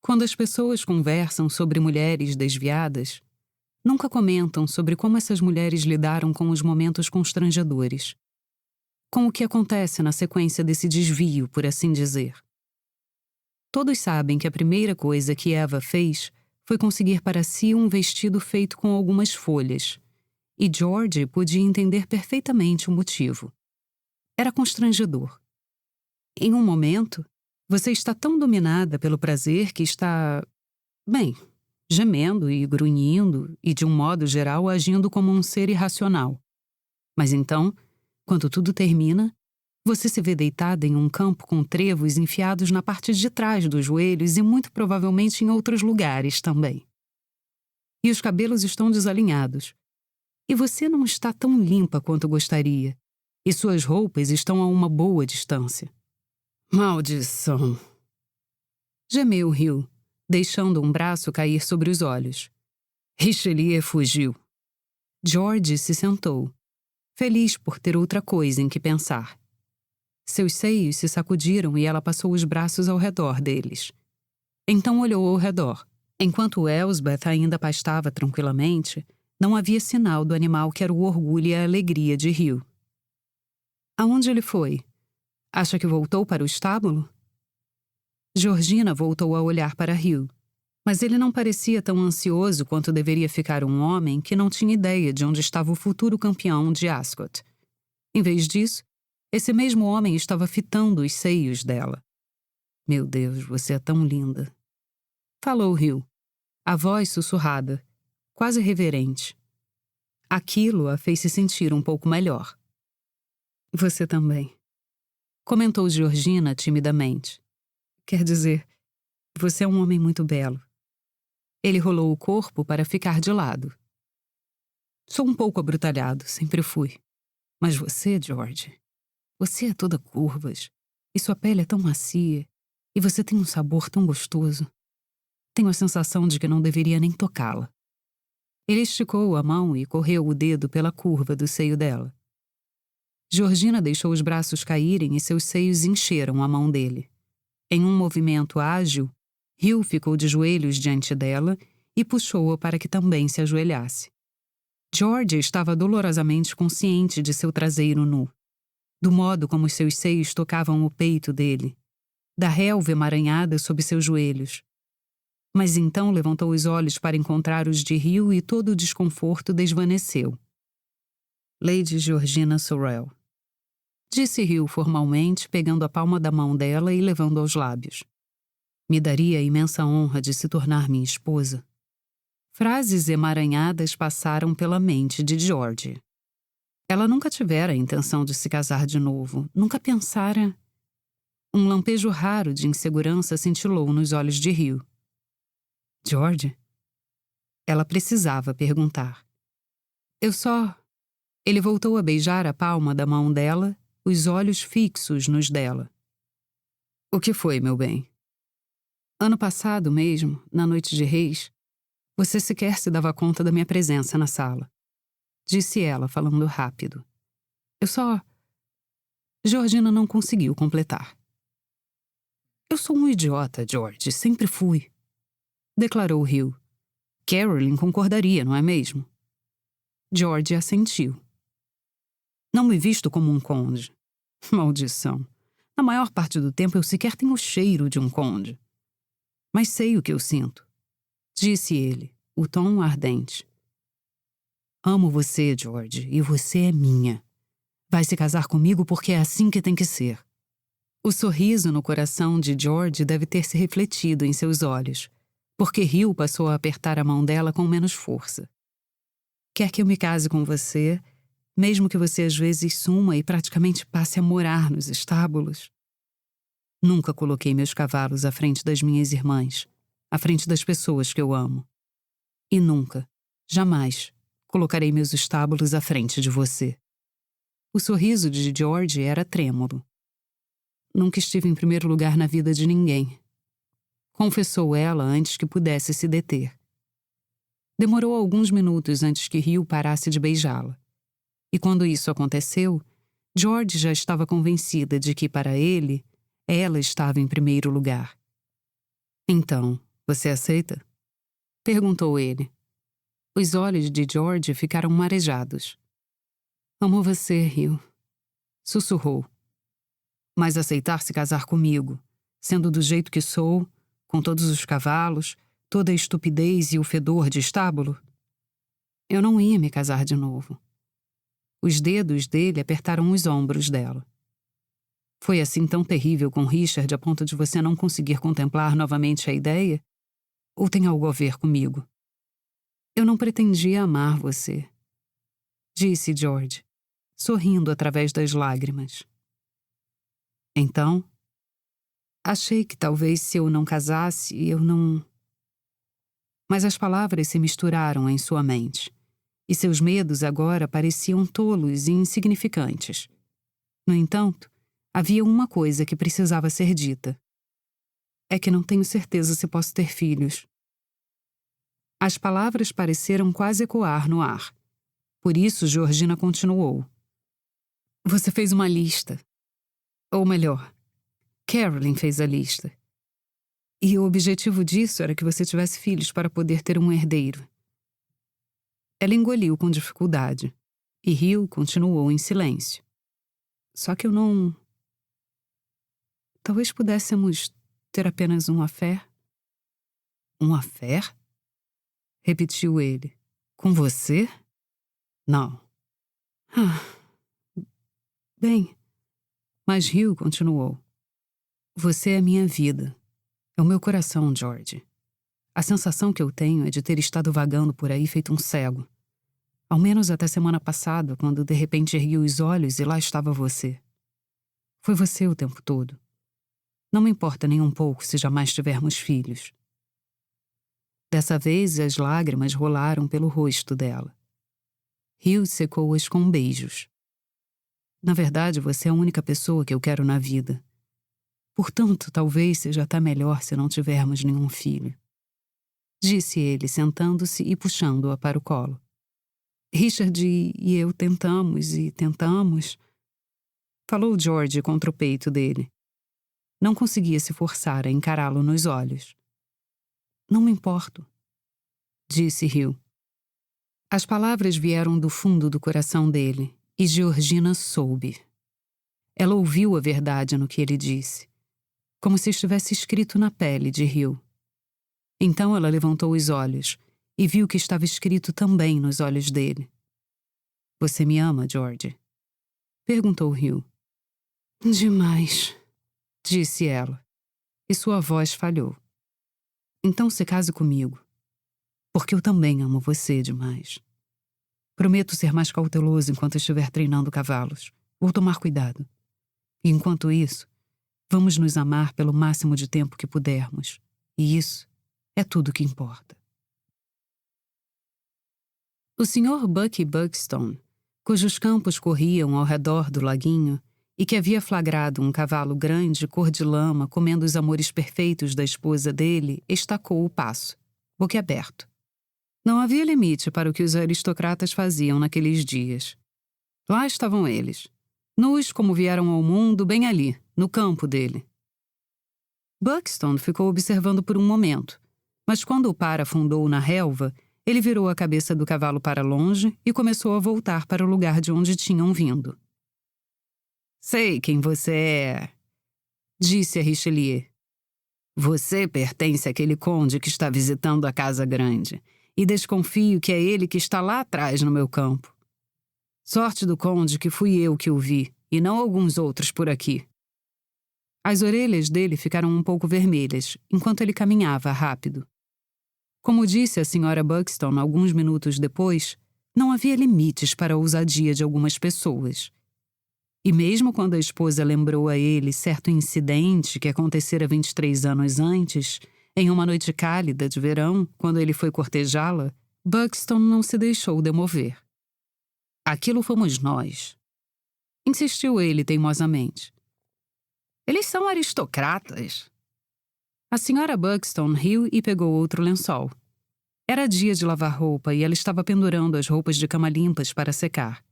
Quando as pessoas conversam sobre mulheres desviadas, nunca comentam sobre como essas mulheres lidaram com os momentos constrangedores, com o que acontece na sequência desse desvio, por assim dizer. Todos sabem que a primeira coisa que Eva fez foi conseguir para si um vestido feito com algumas folhas, e George podia entender perfeitamente o motivo. Era constrangedor. Em um momento, você está tão dominada pelo prazer que está, bem, gemendo e grunhindo e, de um modo geral, agindo como um ser irracional. Mas então, quando tudo termina, você se vê deitada em um campo com trevos enfiados na parte de trás dos joelhos e muito provavelmente em outros lugares também. E os cabelos estão desalinhados. E você não está tão limpa quanto gostaria. E suas roupas estão a uma boa distância. Maldição! Gemeu Hugh, deixando um braço cair sobre os olhos. Richelieu fugiu. George se sentou, feliz por ter outra coisa em que pensar. Seus seios se sacudiram e ela passou os braços ao redor deles. Então olhou ao redor. Enquanto Elsbeth ainda pastava tranquilamente, não havia sinal do animal que era o orgulho e a alegria de Hugh. Aonde ele foi? Acha que voltou para o estábulo? Georgina voltou a olhar para Hugh, mas ele não parecia tão ansioso quanto deveria ficar um homem que não tinha ideia de onde estava o futuro campeão de Ascot. Em vez disso, esse mesmo homem estava fitando os seios dela. Meu Deus, você é tão linda. Falou Hugh, a voz sussurrada, quase reverente. Aquilo a fez se sentir um pouco melhor. Você também. Comentou Georgina timidamente. Quer dizer, você é um homem muito belo. Ele rolou o corpo para ficar de lado. Sou um pouco abrutalhado, sempre fui. Mas você, George, você é toda curvas, e sua pele é tão macia, e você tem um sabor tão gostoso. Tenho a sensação de que não deveria nem tocá-la. Ele esticou a mão e correu o dedo pela curva do seio dela. Georgina deixou os braços caírem e seus seios encheram a mão dele. Em um movimento ágil, Hugh ficou de joelhos diante dela e puxou-a para que também se ajoelhasse. George estava dolorosamente consciente de seu traseiro nu, do modo como os seus seios tocavam o peito dele, da relva emaranhada sob seus joelhos. Mas então levantou os olhos para encontrar os de Hugh e todo o desconforto desvaneceu. Lady Georgina Sorrel, disse Hugh formalmente, pegando a palma da mão dela e levando aos lábios. Me daria a imensa honra de se tornar minha esposa. Frases emaranhadas passaram pela mente de George. Ela nunca tivera a intenção de se casar de novo, nunca pensara... Um lampejo raro de insegurança cintilou nos olhos de Hugh. George? Ela precisava perguntar. Eu só... Ele voltou a beijar a palma da mão dela, os olhos fixos nos dela. O que foi, meu bem? Ano passado mesmo, na noite de Reis, você sequer se dava conta da minha presença na sala. Disse ela, falando rápido. Eu só... Georgina não conseguiu completar. Eu sou um idiota, George, sempre fui. Declarou Hugh. Carolyn concordaria, não é mesmo? George assentiu. Não me visto como um conde. Maldição. Na maior parte do tempo eu sequer tenho o cheiro de um conde. Mas sei o que eu sinto. Disse ele, o tom ardente. Amo você, George, e você é minha. Vai se casar comigo porque é assim que tem que ser. O sorriso no coração de George deve ter se refletido em seus olhos, porque Hugh passou a apertar a mão dela com menos força. Quer que eu me case com você, mesmo que você às vezes suma e praticamente passe a morar nos estábulos? Nunca coloquei meus cavalos à frente das minhas irmãs, à frente das pessoas que eu amo. E nunca, jamais, colocarei meus estábulos à frente de você. O sorriso de George era trêmulo. Nunca estive em primeiro lugar na vida de ninguém. Confessou ela antes que pudesse se deter. Demorou alguns minutos antes que Hugh parasse de beijá-la. E quando isso aconteceu, George já estava convencida de que, para ele, ela estava em primeiro lugar. Então, Você aceita? Perguntou ele. Os olhos de George ficaram marejados. Amo você, Hugh. Sussurrou. Mas aceitar se casar comigo, sendo do jeito que sou, com todos os cavalos, toda a estupidez e o fedor de estábulo? Eu não ia me casar de novo. Os dedos dele apertaram os ombros dela. Foi assim tão terrível com Richard a ponto de você não conseguir contemplar novamente a ideia? Ou tem algo a ver comigo? Eu não pretendia amar você, disse George, sorrindo através das lágrimas. Então, achei que talvez se eu não casasse, eu não... Mas as palavras se misturaram em sua mente, e seus medos agora pareciam tolos e insignificantes. No entanto, havia uma coisa que precisava ser dita. É que não tenho certeza se posso ter filhos. As palavras pareceram quase ecoar no ar. Por isso, Georgina continuou. Você fez uma lista. Ou melhor, Carolyn fez a lista. E o objetivo disso era que você tivesse filhos para poder ter um herdeiro. Ela engoliu com dificuldade, e Hugh continuou em silêncio. Só que eu não... Talvez pudéssemos ter apenas um affair. Um affair? Repetiu ele. Com você? Não. Bem, mas Hugh continuou. Você é minha vida. É o meu coração, George. A sensação que eu tenho é de ter estado vagando por aí feito um cego. Ao menos até semana passada, quando de repente ergui os olhos e lá estava você. Foi você o tempo todo. Não me importa nem um pouco se jamais tivermos filhos. Dessa vez, as lágrimas rolaram pelo rosto dela. Hugh secou-as com beijos. Na verdade, você é a única pessoa que eu quero na vida. Portanto, talvez seja até melhor se não tivermos nenhum filho. Disse ele, sentando-se e puxando-a para o colo. Richard e eu tentamos e tentamos. Falou George contra o peito dele. Não conseguia se forçar a encará-lo nos olhos. Não me importo, disse Hugh. As palavras vieram do fundo do coração dele, e Georgina soube. Ela ouviu a verdade no que ele disse, como se estivesse escrito na pele de Hugh. Então ela levantou os olhos e viu que estava escrito também nos olhos dele. Você me ama, George? Perguntou Hugh. Demais, disse ela, e sua voz falhou. Então se case comigo, porque eu também amo você demais. Prometo ser mais cauteloso enquanto estiver treinando cavalos. Vou tomar cuidado. E enquanto isso, vamos nos amar pelo máximo de tempo que pudermos. E isso é tudo que importa. O Sr. Bucky Buxton, cujos campos corriam ao redor do laguinho e que havia flagrado um cavalo grande cor de lama comendo os amores perfeitos da esposa dele, estacou o passo, boquiaberto. Não havia limite para o que os aristocratas faziam naqueles dias. Lá estavam eles, nus como vieram ao mundo bem ali, no campo dele. Buxton ficou observando por um momento, mas quando o par afundou na relva, ele virou a cabeça do cavalo para longe e começou a voltar para o lugar de onde tinham vindo. Sei quem você é, disse a Richelieu. Você pertence àquele conde que está visitando a Casa Grande, e desconfio que é ele que está lá atrás no meu campo. Sorte do conde que fui eu que o vi, e não alguns outros por aqui. As orelhas dele ficaram um pouco vermelhas, enquanto ele caminhava rápido. Como disse a Sra. Buxton alguns minutos depois, não havia limites para a ousadia de algumas pessoas. E mesmo quando a esposa lembrou a ele certo incidente que acontecera 23 anos antes, em uma noite cálida de verão, quando ele foi cortejá-la, Buxton não se deixou demover. Aquilo fomos nós, insistiu ele teimosamente. Eles são aristocratas. A Sra. Buxton riu e pegou outro lençol. Era dia de lavar roupa e ela estava pendurando as roupas de cama limpas para secar.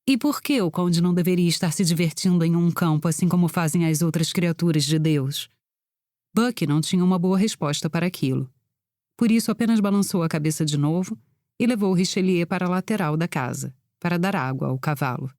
E por que o conde não deveria estar se divertindo em um campo assim como fazem as outras criaturas de Deus? Buck não tinha uma boa resposta para aquilo. Por isso apenas balançou a cabeça de novo e levou Richelieu para a lateral da casa, para dar água ao cavalo.